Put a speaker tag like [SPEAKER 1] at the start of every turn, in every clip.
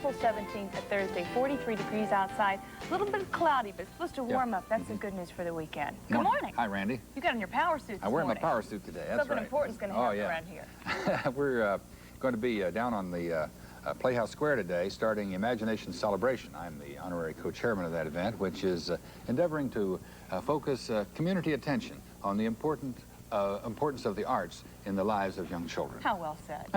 [SPEAKER 1] April 17th, a Thursday, 43 degrees outside. A little bit cloudy, but it's supposed to warm up. That's the good news for the weekend. Good morning.
[SPEAKER 2] Hi, Randy.
[SPEAKER 1] You got on your power suit this
[SPEAKER 2] I'm wearing
[SPEAKER 1] morning.
[SPEAKER 2] my power suit today. That's
[SPEAKER 1] Something
[SPEAKER 2] right.
[SPEAKER 1] important's going to happen around here.
[SPEAKER 2] We're going to be down on the Playhouse Square today, starting Imagination Celebration. I'm the honorary co-chairman of that event, which is endeavoring to focus community attention on the importance of the arts in the lives of young children.
[SPEAKER 1] How well said.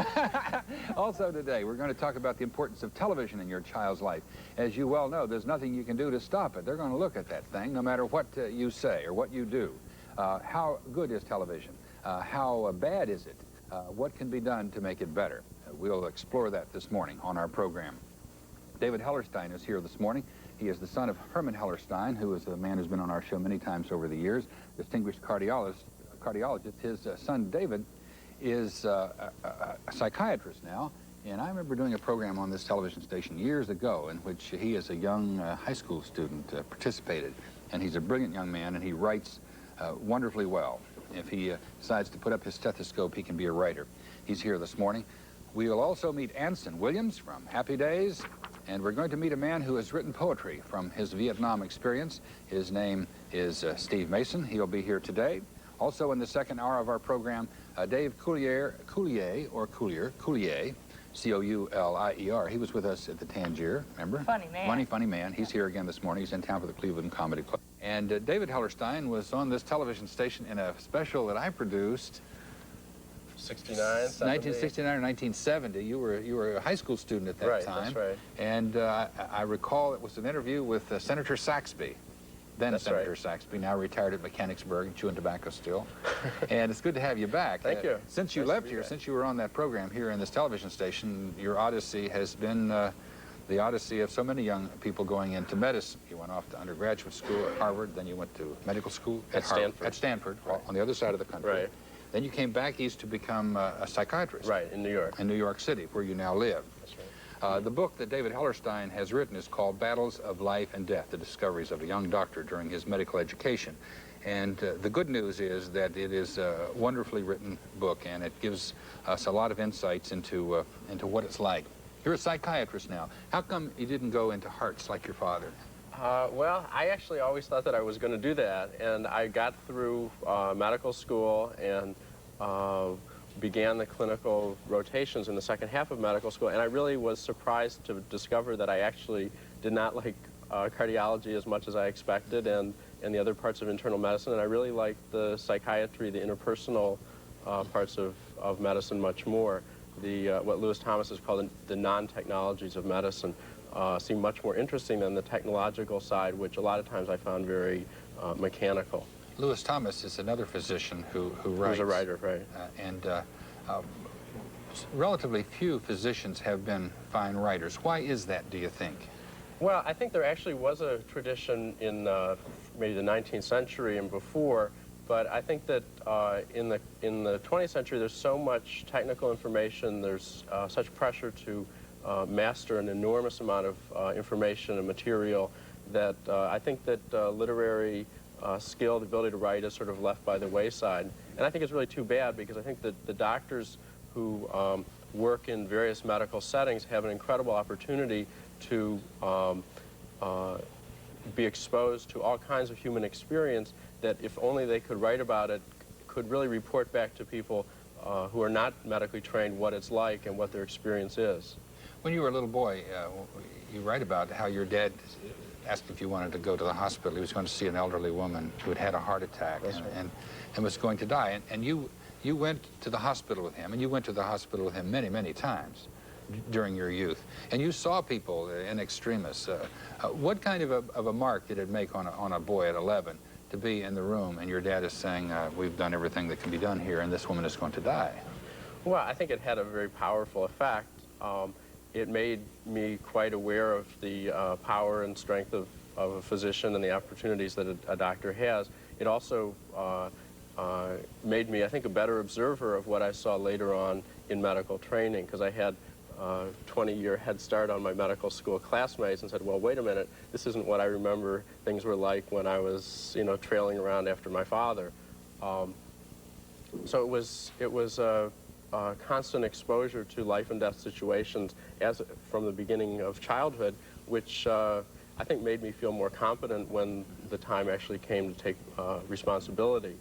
[SPEAKER 2] Also today, we're going to talk about the importance of television in your child's life. As you well know, there's nothing you can do to stop it. They're going to look at that thing no matter what you say or what you do. How good is television? How bad is it? What can be done to make it better? We'll explore that this morning on our program. David Hellerstein is here this morning. He is the son of Herman Hellerstein, who is a man who's been on our show many times over the years, distinguished cardiologist. His son, David, is a psychiatrist now, and I remember doing a program on this television station years ago in which he, as a young high school student, participated. And he's a brilliant young man, and he writes wonderfully well. If he decides to put up his stethoscope, he can be a writer. He's here this morning. We will also meet Anson Williams from Happy Days, and we're going to meet a man who has written poetry from his Vietnam experience. His name is Steve Mason. He'll be here today. Also in the second hour of our program, Dave Coulier, C-O-U-L-I-E-R. He was with us at the Tangier, remember?
[SPEAKER 1] Funny man.
[SPEAKER 2] Funny man. He's here again this morning. He's in town for the Cleveland Comedy Club. And David Hellerstein was on this television station in a special that I produced. 1969 or 1970. You were a high school student at that time.
[SPEAKER 3] That's right.
[SPEAKER 2] And I recall it was an interview with Senator Saxby. Then Senator Saxby, now retired at Mechanicsburg, chewing tobacco still. And it's good to have you back.
[SPEAKER 3] Thank you.
[SPEAKER 2] Since you left here, since you were on that program here in this television station, your odyssey has been the odyssey of so many young people going into medicine. You went off to undergraduate school at Harvard, then you went to medical school at Stanford. At Stanford, on the other side of the country.
[SPEAKER 3] Right.
[SPEAKER 2] Then you came back east to become a psychiatrist.
[SPEAKER 3] Right, in New York.
[SPEAKER 2] In New York City, where you now live.
[SPEAKER 3] That's right.
[SPEAKER 2] The book that David Hellerstein has written is called Battles of Life and Death, the discoveries of a young doctor during his medical education. And the good news is that it is a wonderfully written book, and it gives us a lot of insights into what it's like. You're a psychiatrist now. How come you didn't go into hearts like your father?
[SPEAKER 3] Well, I actually always thought that I was going to do that, and I got through medical school and began the clinical rotations in the second half of medical school, and I really was surprised to discover that I actually did not like cardiology as much as I expected and the other parts of internal medicine, and I really liked the psychiatry, the interpersonal parts of medicine much more. What Lewis Thomas has called the non-technologies of medicine seemed much more interesting than the technological side, which a lot of times I found very mechanical.
[SPEAKER 2] Lewis Thomas is another physician who writes.
[SPEAKER 3] Who's a writer, right.
[SPEAKER 2] Relatively few physicians have been fine writers. Why is that, do you think?
[SPEAKER 3] Well, I think there actually was a tradition in maybe the 19th century and before, but I think that in the 20th century there's so much technical information, there's such pressure to master an enormous amount of information and material that I think that literary skill, the ability to write, is sort of left by the wayside. And I think it's really too bad, because I think that the doctors who work in various medical settings have an incredible opportunity to be exposed to all kinds of human experience that, if only they could write about it, could really report back to people who are not medically trained what it's like and what their experience is.
[SPEAKER 2] When you were a little boy, you write about how your dad asked if you wanted to go to the hospital. He was going to see an elderly woman who had had a heart attack and was going to die. And you went to the hospital with him, and you went to the hospital with him many, many times during your youth. And you saw people in extremis. What kind of a mark did it make on a boy at 11 to be in the room and your dad is saying, we've done everything that can be done here and this woman is going to die?
[SPEAKER 3] Well, I think it had a very powerful effect. It made me quite aware of the power and strength of a physician and the opportunities that a doctor has. It also made me, I think, a better observer of what I saw later on in medical training, because I had a 20-year head start on my medical school classmates and said, well, wait a minute, this isn't what I remember things were like when I was, trailing around after my father. So it was constant exposure to life and death situations from the beginning of childhood, which I think made me feel more competent when the time actually came to take responsibility.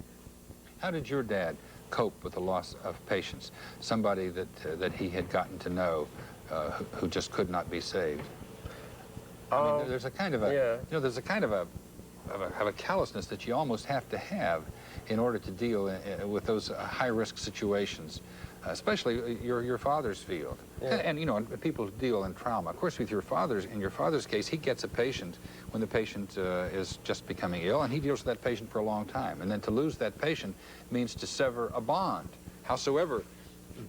[SPEAKER 2] How did your dad cope with the loss of patients, somebody that he had gotten to know who just could not be saved? I mean, there's a kind of a,
[SPEAKER 3] yeah.
[SPEAKER 2] you know, there's a kind of a callousness that you almost have to have in order to deal with those high-risk situations, especially your father's field.
[SPEAKER 3] Yeah.
[SPEAKER 2] And you know, people deal in trauma. Of course, with in your father's case, he gets a patient when the patient is just becoming ill, and he deals with that patient for a long time. And then to lose that patient means to sever a bond, howsoever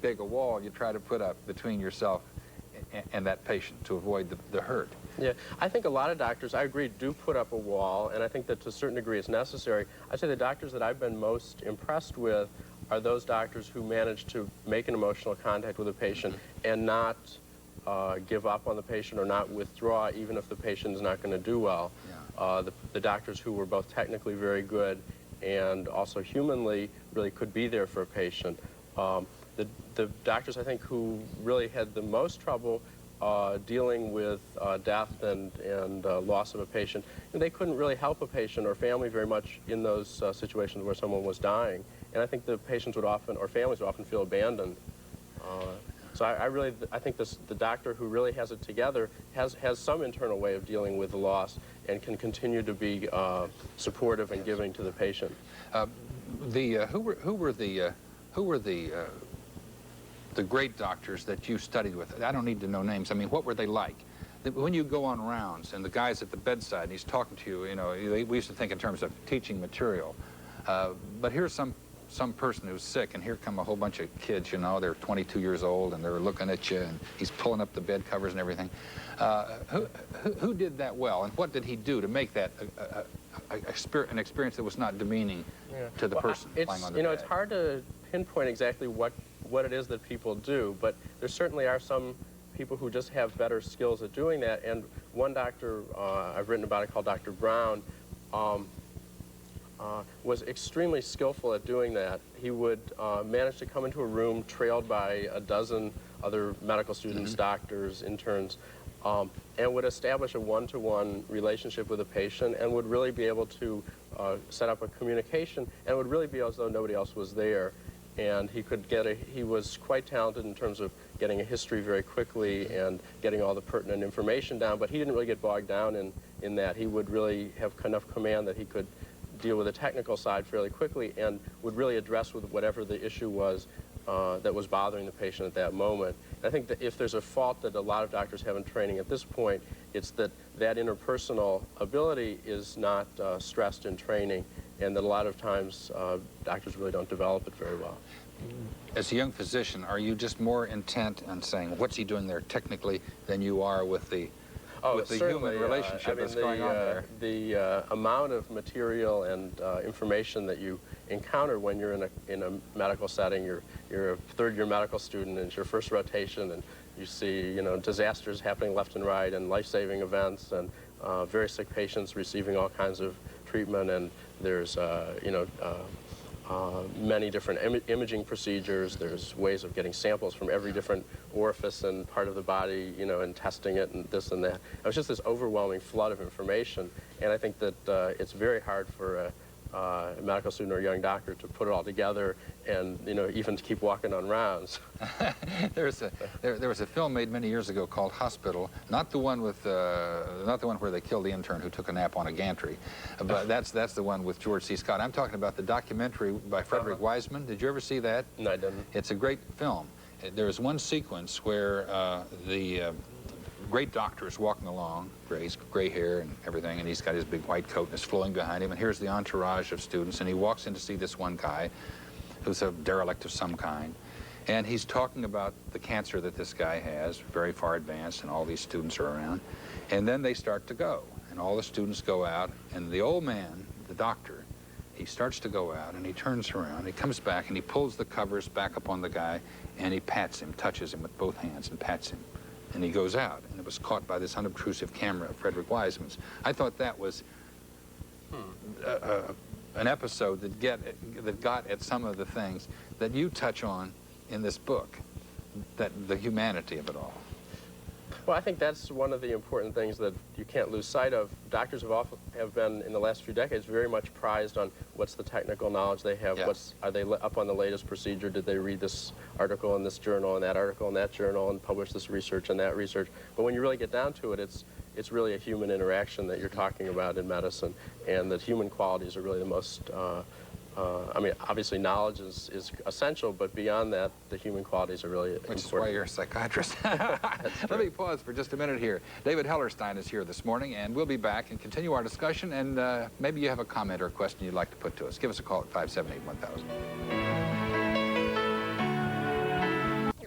[SPEAKER 2] big a wall you try to put up between yourself and that patient to avoid the hurt.
[SPEAKER 3] Yeah, I think a lot of doctors, I agree, do put up a wall, and I think that to a certain degree it's necessary. I'd say the doctors that I've been most impressed with are those doctors who manage to make an emotional contact with a patient and not give up on the patient or not withdraw even if the patient is not going to do well. Yeah. The doctors who were both technically very good and also humanly really could be there for a patient. The doctors, I think, who really had the most trouble dealing with death and loss of a patient, and they couldn't really help a patient or family very much in those situations where someone was dying. And I think the patients would often, or families would often feel abandoned. So I think the doctor who really has it together has some internal way of dealing with the loss and can continue to be supportive and giving to the patient.
[SPEAKER 2] Who were the great doctors that you studied with? I don't need to know names. I mean, what were they like? When you go on rounds and the guy's at the bedside and he's talking to you, you know, we used to think in terms of teaching material. But here's some person who's sick, and here come a whole bunch of kids, you know, they're 22 years old and they're looking at you, and he's pulling up the bed covers and everything. Who did that well, and what did he do to make that an experience that was not demeaning to the person lying on the bed?
[SPEAKER 3] It's hard to pinpoint exactly what it is that people do, but there certainly are some people who just have better skills at doing that. And one doctor I've written about it, called Dr. Brown, was extremely skillful at doing that. He would manage to come into a room trailed by a dozen other medical students, doctors, interns, and would establish a one-to-one relationship with a patient and would really be able to set up a communication, and it would really be as though nobody else was there. And he was quite talented in terms of getting a history very quickly and getting all the pertinent information down, but he didn't really get bogged down in that. He would really have enough command that he could deal with the technical side fairly quickly and would really address with whatever the issue was that was bothering the patient at that moment. And I think that if there's a fault that a lot of doctors have in training at this point, it's that interpersonal ability is not stressed in training, and that a lot of times doctors really don't develop it very well.
[SPEAKER 2] As a young physician, are you just more intent on saying what's he doing there technically than you are with the human relationship that's going on there?
[SPEAKER 3] The amount of material and information that you encounter when you're in a medical setting, you're a third-year medical student, and it's your first rotation, and you see, you know, disasters happening left and right, and life-saving events, and very sick patients receiving all kinds of treatment, and there's many different imaging procedures. There's ways of getting samples from every different orifice and part of the body, you know, and testing it and this and that. It was just this overwhelming flood of information, and I think that it's very hard for a medical student or a young doctor to put it all together and, you know, even to keep walking on rounds.
[SPEAKER 2] There was a film made many years ago called Hospital, not the one where they killed the intern who took a nap on a gantry, but that's the one with George C. Scott. I'm talking about the documentary by Frederick Wiseman. Did you ever see that?
[SPEAKER 3] No, I didn't.
[SPEAKER 2] It's a great film. There's one sequence where the great doctor is walking along, gray hair and everything, and he's got his big white coat and it's flowing behind him, and here's the entourage of students, and he walks in to see this one guy who's a derelict of some kind, and he's talking about the cancer that this guy has, very far advanced, and all these students are around, and then they start to go, and all the students go out, and the old man, the doctor, he starts to go out, and he turns around, he comes back, and he pulls the covers back up on the guy, and he pats him, touches him with both hands and pats him. And he goes out, and it was caught by this unobtrusive camera of Frederick Wiseman's. I thought that was an episode that got at some of the things that you touch on in this book, that the humanity of it all?
[SPEAKER 3] Well, I think that's one of the important things that you can't lose sight of. Doctors have been, in the last few decades, very much prized on what's the technical knowledge they have,
[SPEAKER 2] Yeah.
[SPEAKER 3] are they up on the latest procedure, did they read this article in this journal and that article in that journal and publish this research and that research. But when you really get down to it, it's really a human interaction that you're talking about in medicine, and that human qualities are really the most I mean, obviously knowledge is essential, but beyond that, the human qualities are really important.
[SPEAKER 2] Which is why you're a psychiatrist. Let me pause for just a minute here. David Hellerstein is here this morning, and we'll be back and continue our discussion, and maybe you have a comment or a question you'd like to put to us. Give us a call at 578-1000.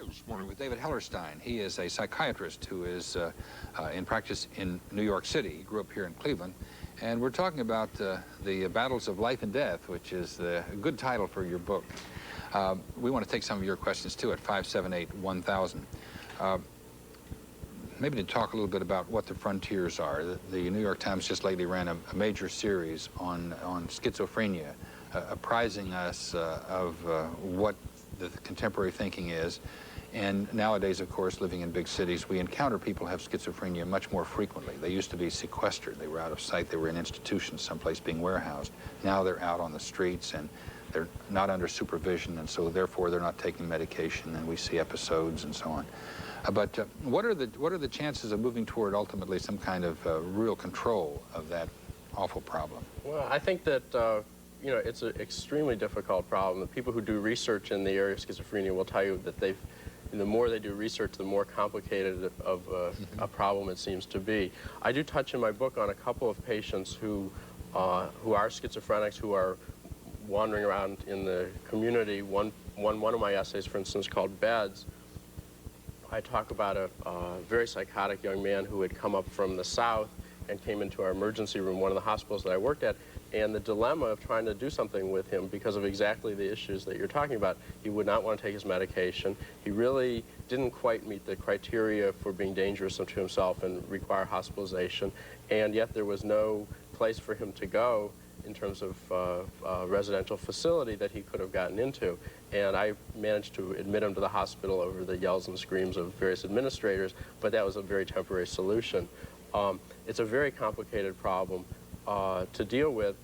[SPEAKER 2] This morning with David Hellerstein. He is a psychiatrist who is in practice in New York City. He grew up here in Cleveland. And we're talking about the battles of life and death, which is a good title for your book. We want to take some of your questions, too, at 578-1000. Maybe to talk a little bit about what the frontiers are. The New York Times just lately ran a major series on schizophrenia, apprising us of what the contemporary thinking is. And nowadays, of course, living in big cities, we encounter people who have schizophrenia much more frequently. They used to be sequestered. They were out of sight. They were in institutions, someplace being warehoused. Now they're out on the streets, and they're not under supervision, and so therefore they're not taking medication, and we see episodes and so on. But what are the chances of moving toward ultimately some kind of real control of that awful problem?
[SPEAKER 3] Well, I think that you know, it's an extremely difficult problem. The people who do research in the area of schizophrenia will tell you that the more they do research, the more complicated of a problem it seems to be. I do touch in my book on a couple of patients who are schizophrenics, who are wandering around in the community. One of my essays, for instance, called Beds, I talk about a very psychotic young man who had come up from the South and came into our emergency room, one of the hospitals that I worked at, and the dilemma of trying to do something with him because of exactly the issues that you're talking about. He would not want to take his medication. He really didn't quite meet the criteria for being dangerous to himself and require hospitalization, and yet there was no place for him to go in terms of a residential facility that he could have gotten into. And I managed to admit him to the hospital over the yells and screams of various administrators, but that was a very temporary solution. It's a very complicated problem to deal with.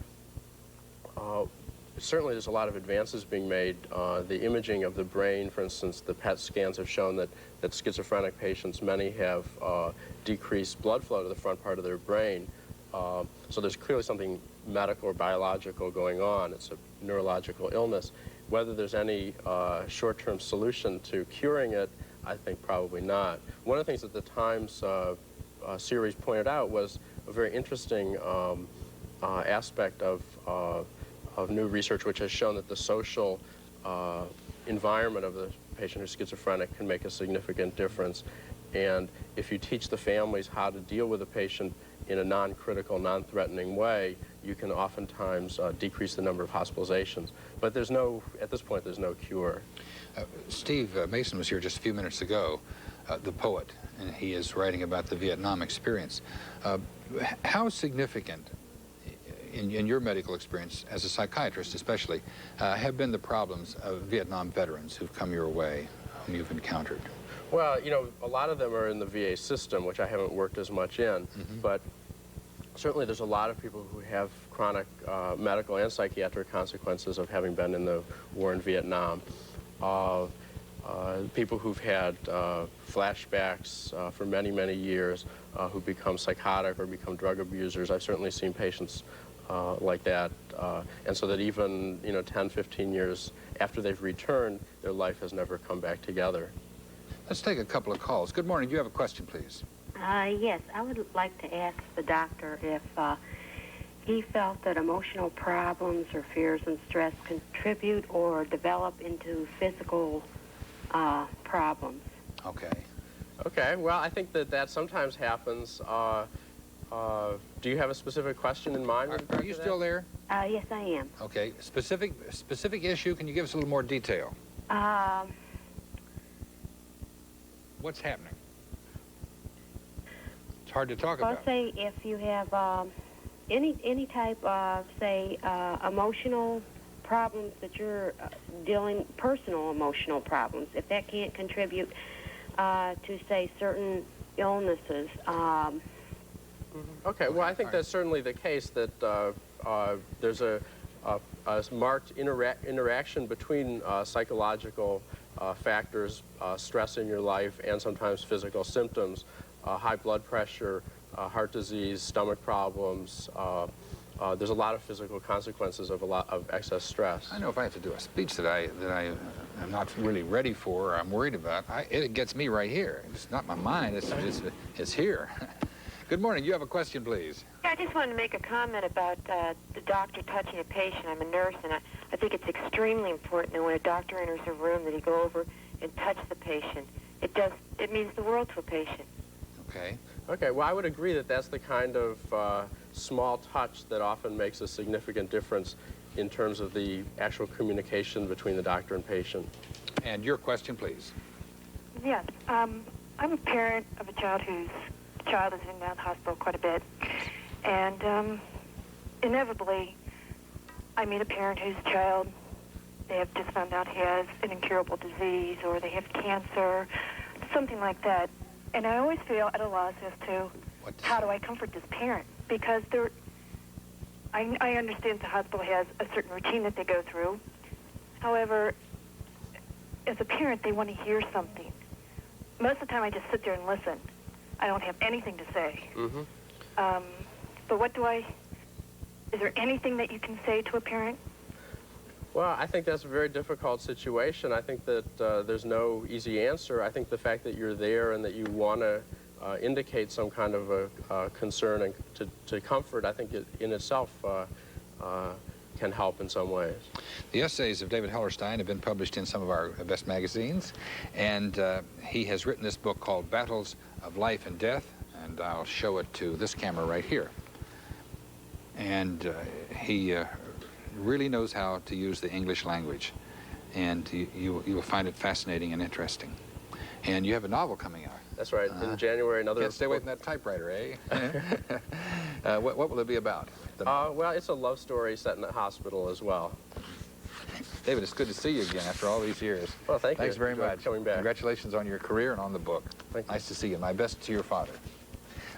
[SPEAKER 3] Certainly there's a lot of advances being made. The imaging of the brain, for instance, the PET scans have shown that schizophrenic patients, many have decreased blood flow to the front part of their brain. So there's clearly something medical or biological going on. It's a neurological illness. Whether there's any short-term solution to curing it, I think probably not. One of the things that the Times series pointed out was a very interesting aspect of new research, which has shown that the social environment of the patient who's schizophrenic can make a significant difference. And if you teach the families how to deal with a patient in a non-critical, non-threatening way, you can oftentimes decrease the number of hospitalizations. But there's no, at this point, there's no cure.
[SPEAKER 2] Steve Mason was here just a few minutes ago, the poet, and he is writing about the Vietnam experience. How significant, in your medical experience, as a psychiatrist especially, have been the problems of Vietnam veterans who've come your way, whom you've encountered?
[SPEAKER 3] Well, you know, a lot of them are in the VA system, which I haven't worked as much in, but certainly there's a lot of people who have chronic medical and psychiatric consequences of having been in the war in Vietnam. People who've had flashbacks for many, many years, who become psychotic or become drug abusers. I've certainly seen patients like that, and so that even, you know, 10, 15 years after they've returned, their life has never come back together.
[SPEAKER 2] Let's take a couple of calls. Good morning. Do you have a question, please?
[SPEAKER 4] Yes, I would like to ask the doctor if he felt that emotional problems or fears and stress contribute or develop into physical problems.
[SPEAKER 2] Okay.
[SPEAKER 3] Okay, well, I think that sometimes happens. Do you have a specific question in mind?
[SPEAKER 2] Are you still there?
[SPEAKER 4] Yes, I am.
[SPEAKER 2] Okay. Specific issue. Can you give us a little more detail? What's happening? It's hard to talk about.
[SPEAKER 4] Well, say if you have any type of, say, emotional problems that you're dealing, personal emotional problems, if that can't contribute to, say, certain illnesses.
[SPEAKER 3] Okay, well, I think that's certainly the case, that there's a marked interaction between psychological factors, stress in your life, and sometimes physical symptoms, high blood pressure, heart disease, stomach problems. There's a lot of physical consequences of a lot of excess stress.
[SPEAKER 2] I know if I have to do a speech that I am not really ready for, or I'm worried about, it gets me right here. It's not my mind, it's here. Good morning. You have a question, please.
[SPEAKER 5] Yeah, I just wanted to make a comment about the doctor touching a patient. I'm a nurse, and I think it's extremely important that when a doctor enters a room that he go over and touch the patient. It means the world to a patient.
[SPEAKER 2] Okay.
[SPEAKER 3] Okay, well, I would agree that that's the kind of small touch that often makes a significant difference in terms of the actual communication between the doctor and patient.
[SPEAKER 2] And your question, please.
[SPEAKER 5] Yes, I'm a parent of a child whose child is in and out of the hospital quite a bit, and inevitably I meet a parent whose child, they have just found out has an incurable disease, or they have cancer, something like that, and I always feel at a loss as to how do I comfort this parent, because I understand the hospital has a certain routine that they go through. However, as a parent, they want to hear something. Most of the time I just sit there and listen. I don't have anything to say.
[SPEAKER 3] Mm-hmm.
[SPEAKER 5] But is there anything that you can say to a parent?
[SPEAKER 3] Well, I think that's a very difficult situation. I think that there's no easy answer. I think the fact that you're there and that you want to indicate some kind of a concern and to comfort, I think it in itself can help in some ways.
[SPEAKER 2] The essays of David Hellerstein have been published in some of our best magazines, and he has written this book called Battles of Life and Death, and I'll show it to this camera right here. And he really knows how to use the English language, and you will find it fascinating and interesting. And you have a novel coming out.
[SPEAKER 3] That's right. In January, another...
[SPEAKER 2] Can't stay away from that typewriter, eh? What will it be about?
[SPEAKER 3] Well, it's a love story set in a hospital as well.
[SPEAKER 2] David, it's good to see you again after all these years.
[SPEAKER 3] Well, thank you.
[SPEAKER 2] Thanks very
[SPEAKER 3] Enjoyed
[SPEAKER 2] much.
[SPEAKER 3] coming back.
[SPEAKER 2] Congratulations on your career and on the book.
[SPEAKER 3] Thank you.
[SPEAKER 2] Nice to see you. My best to your father.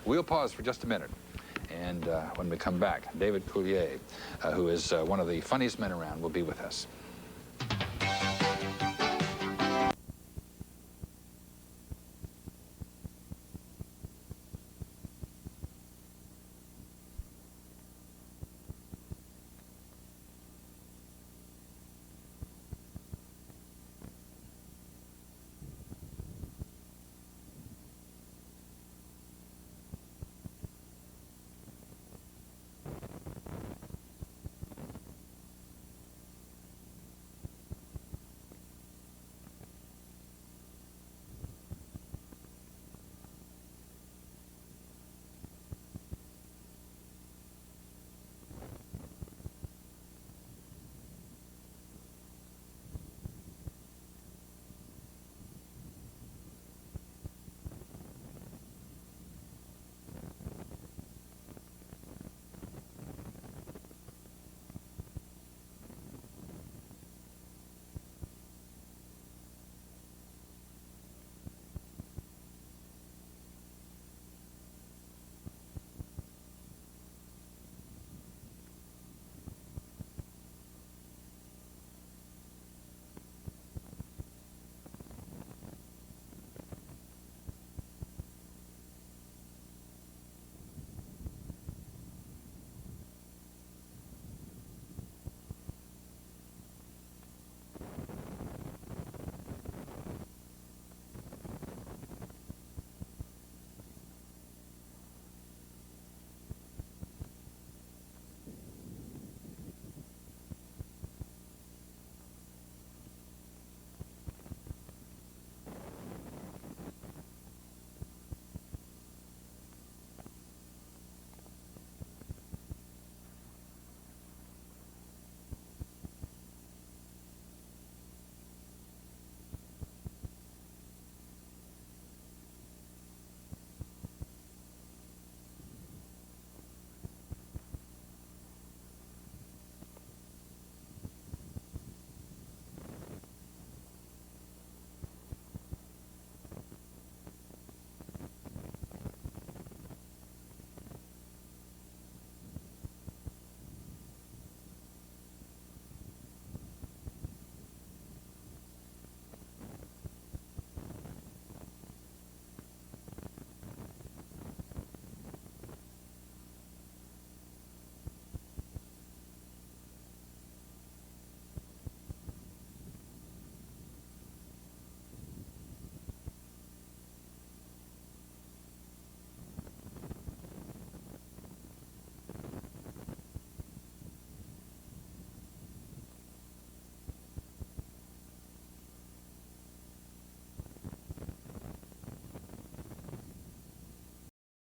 [SPEAKER 2] We'll pause for just a minute. And when we come back, David Coulier, who is one of the funniest men around, will be with us.